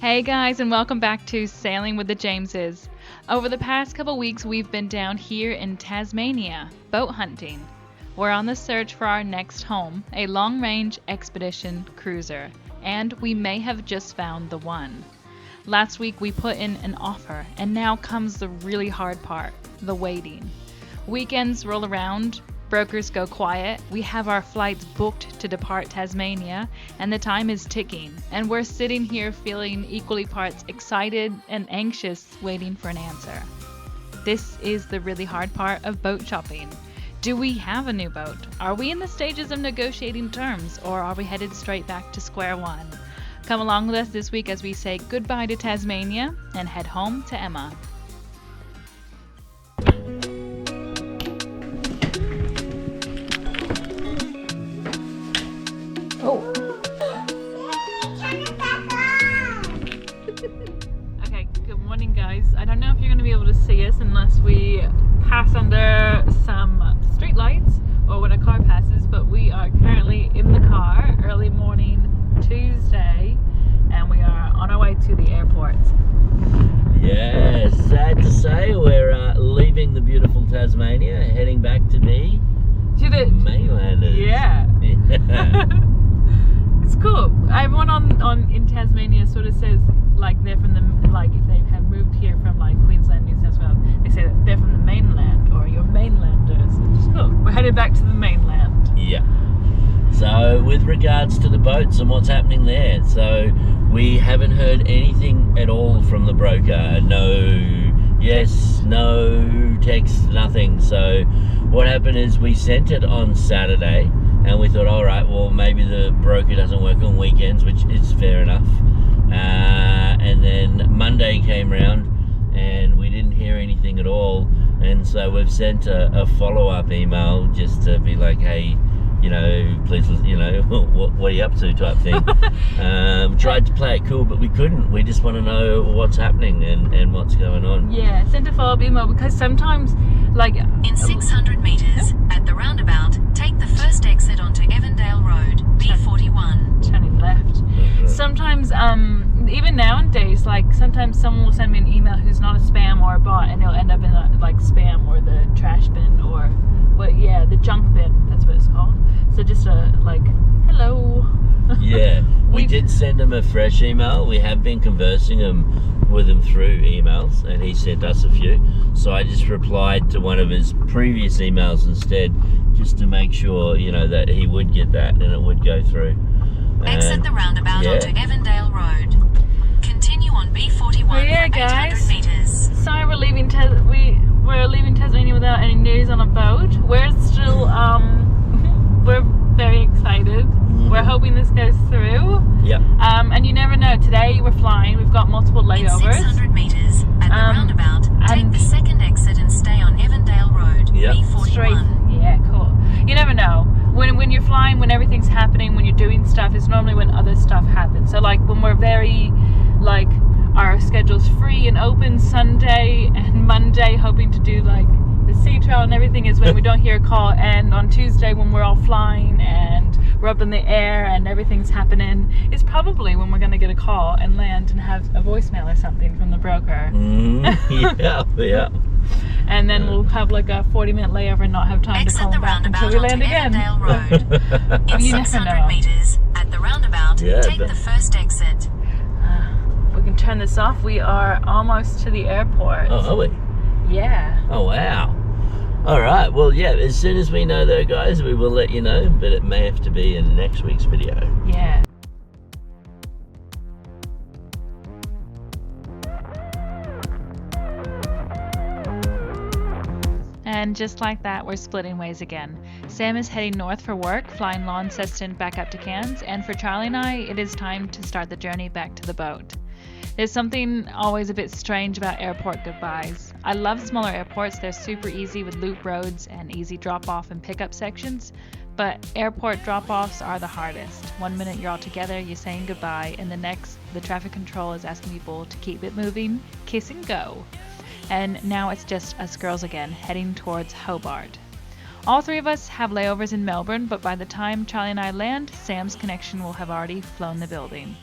Hey guys, and welcome back to Sailing with the Jameses. Over the past couple weeks, we've been down here in Tasmania, boat hunting. We're on the search for our next home, a long-range expedition cruiser, and we may have just found the one. Last week we put in an offer, and now comes the really hard part, the waiting. Weekends roll around, brokers go quiet, we have our flights booked to depart Tasmania, and the time is ticking, and we're sitting here feeling equally parts excited and anxious waiting for an answer. This is the really hard part of boat shopping. Do we have a new boat? Are we in the stages of negotiating terms, or are we headed straight back to square one? Come along with us this week as we say goodbye to Tasmania and head home to Emma. Oh. Okay, good morning guys. I don't know if you're going to be able to see us unless we pass under some street lights or when a car passes, but we are currently in the car, early morning Tuesday, and we are on our way to the airport. Yeah, sad to say, we're leaving the beautiful Tasmania, heading back to be mainlanders. Yeah. It's cool. Everyone on in Tasmania sort of says like they're from the, like if they have moved here from like Queensland, New South Wales, they say that they're from the mainland or you're mainlanders. It's just cool. We're headed back to the mainland. Yeah. So with regards to the boats and what's happening there, so we haven't heard anything at all from the broker. No yes, no text, nothing. So what happened is we sent it on Saturday and we thought, all right, well, maybe the broker doesn't work on weekends, which is fair enough. And then Monday came round and we didn't hear anything at all. And so we've sent a follow-up email just to be like, hey, you know, please, you know, what are you up to type thing. Tried to play it cool, but we couldn't. We just want to know what's happening and what's going on. Yeah, send a follow-up email because sometimes, like... In 600 metres, at the roundabout, take the first exit onto Evandale Road, B41. Turning left. Sometimes, even nowadays, like sometimes someone will send me an email who's not a spam or a bot, and it'll end up in like spam or the trash bin or, the junk bin. That's what it's called. So just like, hello. Yeah, we did send him a fresh email. We have been conversing with him through emails, and he sent us a few. So I just replied to one of his previous emails instead, just to make sure, you know, that he would get that and it would go through. Exit the roundabout onto Evandale Road. Continue on B41 for 800 metres. Sorry, we're leaving Tasmania without any news on a boat. We're still we're very excited. We're hoping this goes through. Yep. And you never know. Today we're flying. We've got multiple layovers. In 600 metres, at the roundabout, take the second exit and stay on Evandale Road, B41. Straight. Yeah, cool. You never know. When you're flying, when everything's happening, when you're doing stuff, it's normally when other stuff happens. So like when we're very, like, our schedule's free and open Sunday and Monday, hoping to do like the sea trail and everything is when we don't hear a call, and on Tuesday when we're all flying and we're up in the air and everything's happening, is probably when we're going to get a call and land and have a voicemail or something from the broker. Yeah. And then we'll have like a 40-minute layover and not have time to call them back until we land again. Road. In 600 metres, at the roundabout, take the first exit. We can turn this off. We are almost to the airport. Oh, are we? Yeah. Oh, wow. All right. Well, yeah, as soon as we know though, guys, we will let you know, but it may have to be in next week's video. Yeah. And just like that, we're splitting ways again. Sam is heading north for work, flying Launceston back up to Cairns, and for Charlie and I, it is time to start the journey back to the boat. There's something always a bit strange about airport goodbyes. I love smaller airports, they're super easy with loop roads and easy drop-off and pickup sections, but airport drop-offs are the hardest. One minute you're all together, you're saying goodbye, and the next, the traffic control is asking people to keep it moving, kiss and go. And now it's just us girls again, heading towards Hobart. All three of us have layovers in Melbourne, but by the time Charlie and I land, Sam's connection will have already flown the building.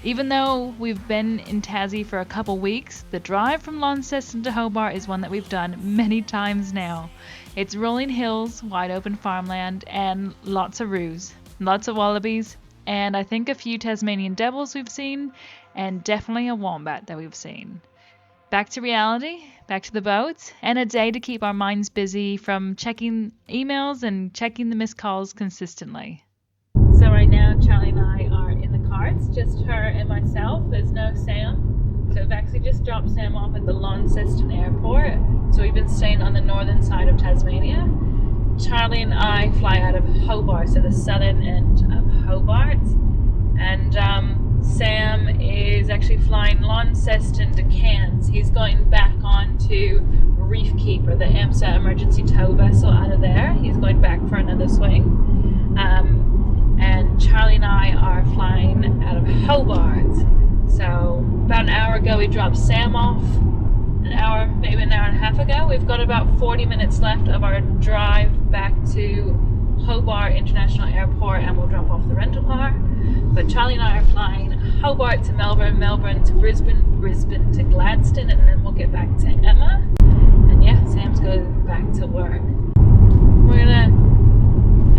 Even though we've been in Tassie for a couple weeks, the drive from Launceston to Hobart is one that we've done many times now. It's rolling hills, wide open farmland, and lots of roos, lots of wallabies, and I think a few Tasmanian devils we've seen, and definitely a wombat that we've seen. Back to reality, back to the boat, and a day to keep our minds busy from checking emails and checking the missed calls consistently. So right now, Charlie and I are in the car. It's just her and myself. There's no Sam. So we've actually just dropped Sam off at the Launceston airport. So we've been staying on the northern side of Tasmania. Charlie and I fly out of Hobart, so the southern end of Hobart. And Sam is actually flying Launceston to Cairns. He's going back on to Reef Keeper, the AMSA emergency tow vessel out of there. He's going back for another swing. And Charlie and I are flying out of Hobart. So about an hour ago we dropped Sam off. Maybe an hour and a half ago. We've got about 40 minutes left of our drive back to Hobart International Airport, and we'll drop off the rental car. But Charlie and I are flying Hobart to Melbourne, Melbourne to Brisbane, Brisbane to Gladstone, and then we'll get back to Emma. And yeah, Sam's going back to work. We're gonna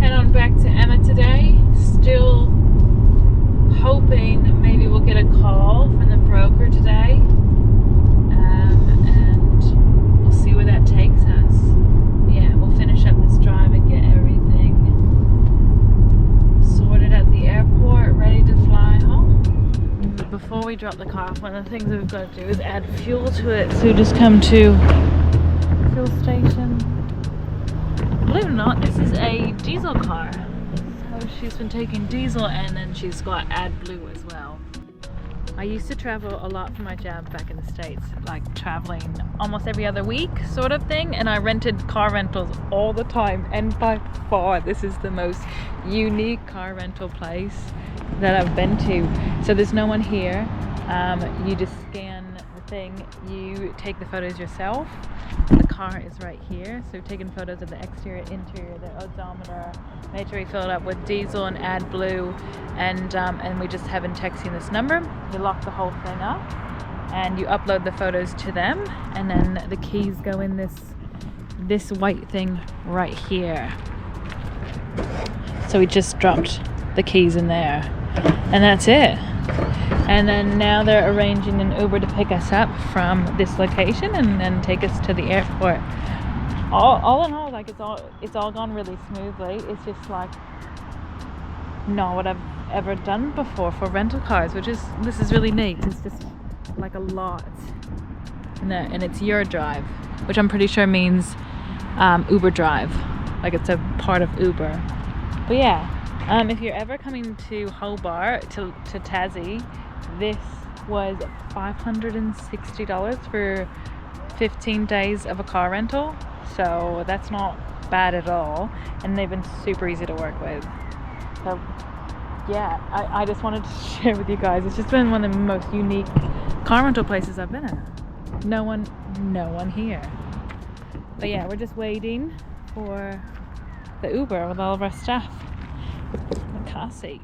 head on back to Emma today. Still hoping maybe we'll get a call from the broker today. And we'll see where that takes us. Yeah, we'll finish up this drive and get everything sorted at the airport, ready to fly home. Before we drop the car off, one of the things we've got to do is add fuel to it. So we just come to the fuel station. Believe it or not, this is a diesel car. So she's been taking diesel, and then she's got AdBlue as well. I used to travel a lot for my job back in the States, like traveling almost every other week sort of thing, and I rented car rentals all the time, and by far this is the most unique car rental place that I've been to. So there's no one here. You just scan the thing, you take the photos yourself. The car is right here, so we've taken photos of the exterior, interior, the odometer, made sure we fill it up with diesel and AdBlue, and we just have in texting this number. You lock the whole thing up and you upload the photos to them, and then the keys go in this white thing right here. So we just dropped the keys in there, and that's it. And then now they're arranging an Uber to pick us up from this location and then take us to the airport. All in all, like it's all gone really smoothly. It's just like not what I've ever done before for rental cars, this is really neat. It's just like a lot, and it's your drive, which I'm pretty sure means Uber Drive, like it's a part of Uber. But yeah, if you're ever coming to Hobart to Tassie, this was $560 for 15 days of a car rental, so that's not bad at all, and they've been super easy to work with. So yeah, I just wanted to share with you guys. It's just been one of the most unique car rental places I've been at. No one here. But yeah, we're just waiting for the Uber with all of our stuff. The car seat.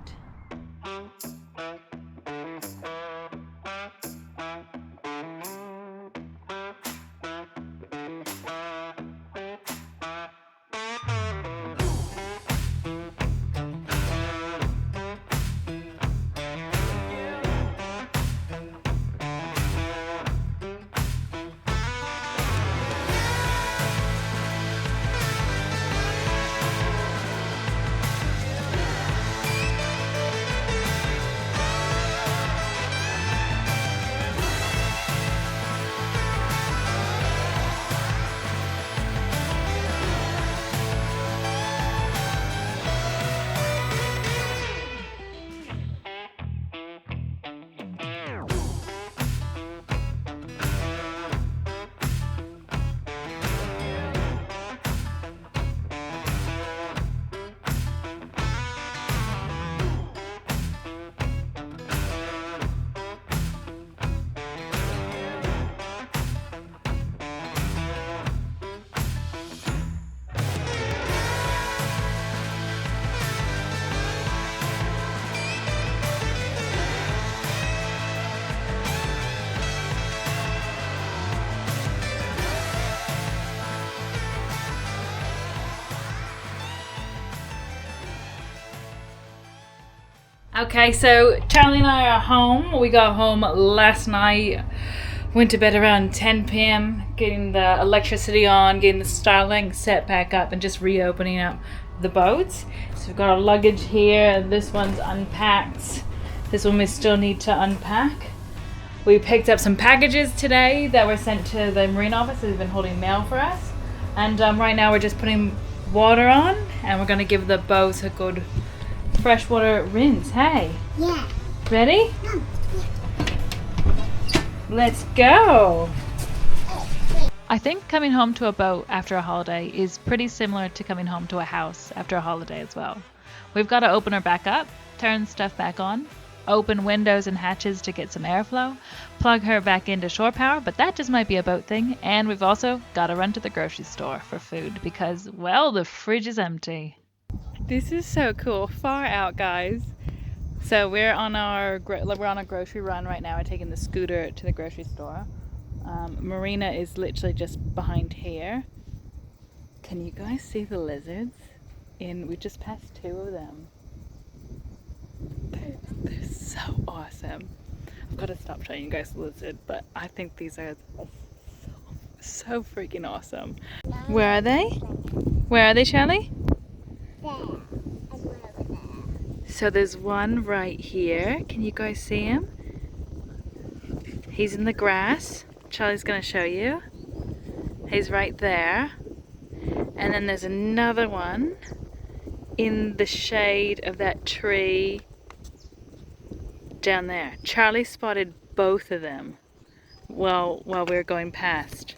Okay, so Charlie and I are home. We got home last night, went to bed around 10 p.m, getting the electricity on, getting the Starlink set back up, and just reopening up the boats. So we've got our luggage here. This one's unpacked. This one we still need to unpack. We picked up some packages today that were sent to the marine office. They've been holding mail for us. And right now we're just putting water on, and we're going to give the boats a good freshwater rinse. Hey? Yeah. Ready? Yeah. Let's go! I think coming home to a boat after a holiday is pretty similar to coming home to a house after a holiday as well. We've got to open her back up, turn stuff back on, open windows and hatches to get some airflow, plug her back into shore power, but that just might be a boat thing, and we've also got to run to the grocery store for food because, well, the fridge is empty. This is so cool. Far out, guys. So we're on a grocery run right now. We're taking the scooter to the grocery store. Marina is literally just behind here. Can you guys see the lizards? We just passed 2 of them. They're so awesome. I've got to stop showing you guys the lizard, but I think these are so freaking awesome. Where are they? Where are they, Charlie? So there's one right here. Can you guys see him? He's in the grass. Charlie's gonna show you. He's right there. And then there's another one in the shade of that tree down there. Charlie spotted both of them while we were going past.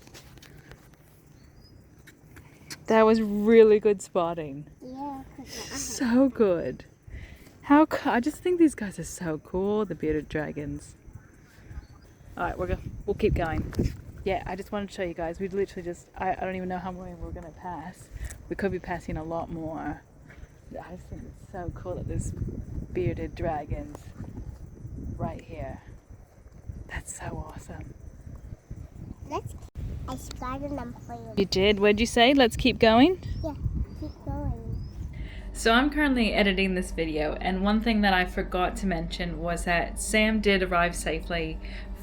That was really good spotting. Yeah. So good. I just think these guys are so cool, the bearded dragons. Alright, we'll keep going. Yeah, I just wanted to show you guys. We literally just, I don't even know how many we're going to pass. We could be passing a lot more. I just think it's so cool that there's bearded dragons right here. That's so awesome. I spotted them for you. You did? What'd you say? Let's keep going? Yeah, keep going. So I'm currently editing this video, and one thing that I forgot to mention was that Sam did arrive safely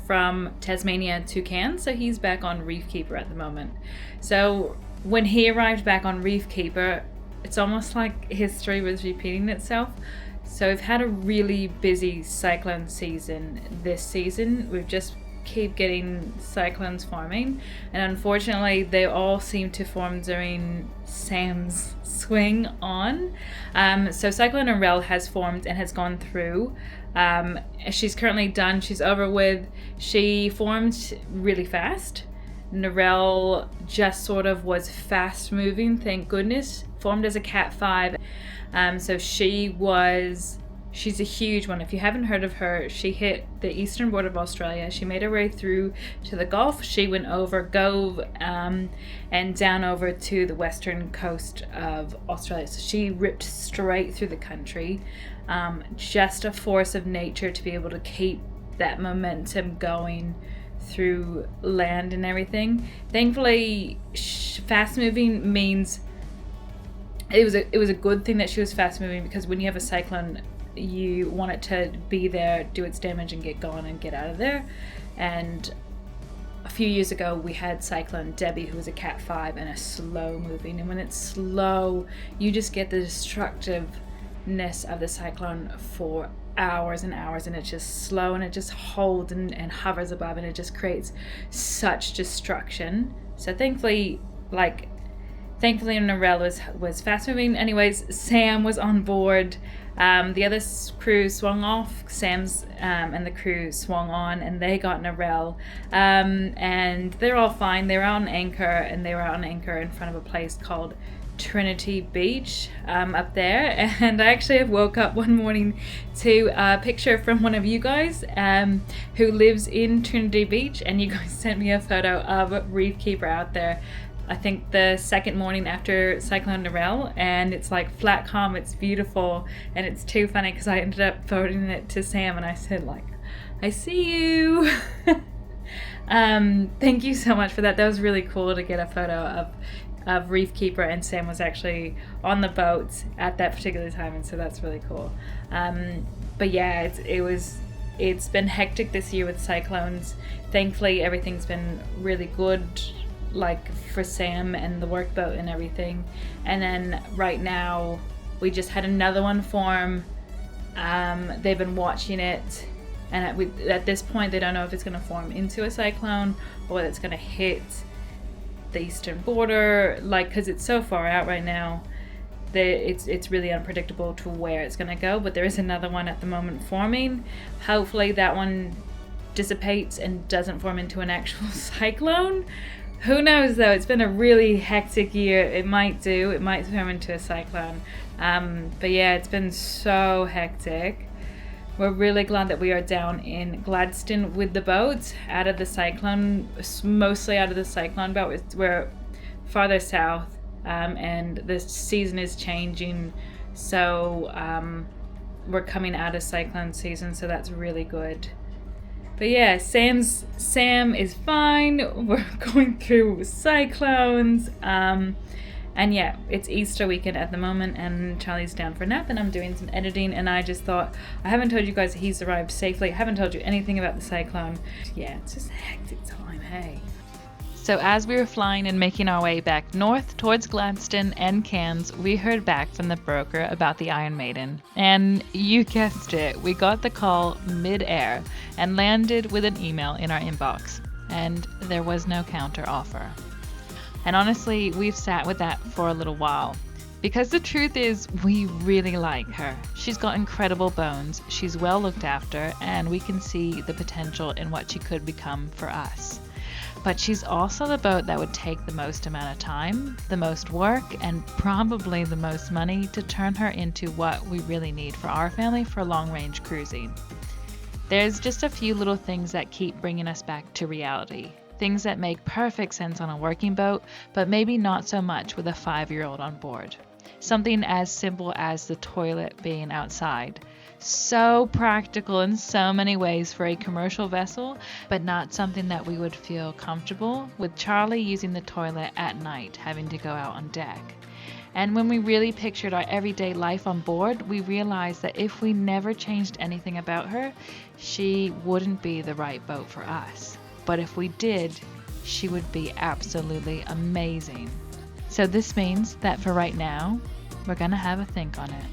from Tasmania to Cairns, so he's back on Reef Keeper at the moment. So when he arrived back on Reef Keeper, it's almost like history was repeating itself. So we've had a really busy cyclone season this season. We've just keep getting cyclones forming, and unfortunately they all seem to form during Sam's swing on. So Cyclone Narelle has formed and has gone through. She's currently done, she's over with. She formed really fast. Narelle just sort of was fast moving, thank goodness. Formed as a Cat 5. So she's a huge one. If you haven't heard of her, she hit the eastern border of Australia. She made her way through to the Gulf. She went over Gove and down over to the western coast of Australia. So she ripped straight through the country. Just a force of nature to be able to keep that momentum going through land and everything. Thankfully, fast moving means it was a good thing that she was fast moving, because when you have a cyclone, you want it to be there, do its damage, and get going and get out of there. And a few years ago we had Cyclone Debbie, who was a Cat 5 and a slow moving, and when it's slow you just get the destructiveness of the cyclone for hours and hours, and it's just slow and it just holds and hovers above, and it just creates such destruction. So thankfully Narelle was fast moving. Anyways, Sam was on board. The other crew swung off. Sam's and the crew swung on, and they got Narelle. And they're all fine. They were on anchor, and they were on anchor in front of a place called Trinity Beach up there. And I actually woke up one morning to a picture from one of you guys who lives in Trinity Beach, and you guys sent me a photo of Reef Keeper out there. I think the second morning after Cyclone Narelle, and it's like flat calm, it's beautiful, and it's too funny because I ended up forwarding it to Sam, and I said I see you. Thank you so much for that. That was really cool to get a photo of Reef Keeper, and Sam was actually on the boat at that particular time, and so that's really cool. But yeah, it's been hectic this year with cyclones. Thankfully, everything's been really good, like for Sam and the workboat and everything. And then right now, we just had another one form. They've been watching it, and at this point, they don't know if it's going to form into a cyclone or whether it's going to hit the eastern border, like, because it's so far out right now. It's really unpredictable to where it's going to go, but there is another one at the moment forming. Hopefully that one dissipates and doesn't form into an actual cyclone. Who knows though? It's been a really hectic year. It might form into a cyclone. But yeah, it's been so hectic. We're really glad that we are down in Gladstone with the boat, out of the cyclone, mostly out of the cyclone belt. We're farther south. And the season is changing, so we're coming out of cyclone season, so that's really good. But yeah, Sam is fine. We're going through cyclones, and yeah, it's Easter weekend at the moment, and Charlie's down for a nap, and I'm doing some editing, and I just thought, I haven't told you guys he's arrived safely. I haven't told you anything about the cyclone. Yeah, it's just a hectic time, hey. So as we were flying and making our way back north towards Gladstone and Cairns, we heard back from the broker about the Iron Maiden. And you guessed it, we got the call mid-air and landed with an email in our inbox. And there was no counter offer. And honestly, we've sat with that for a little while. Because the truth is, we really like her. She's got incredible bones, she's well looked after, and we can see the potential in what she could become for us. But she's also the boat that would take the most amount of time, the most work, and probably the most money to turn her into what we really need for our family for long-range cruising. There's just a few little things that keep bringing us back to reality. Things that make perfect sense on a working boat, but maybe not so much with a 5-year-old on board. Something as simple as the toilet being outside. So practical in so many ways for a commercial vessel, but not something that we would feel comfortable with Charlie using the toilet at night, having to go out on deck. And when we really pictured our everyday life on board, we realized that if we never changed anything about her, she wouldn't be the right boat for us. But if we did, she would be absolutely amazing. So this means that for right now, we're gonna have a think on it.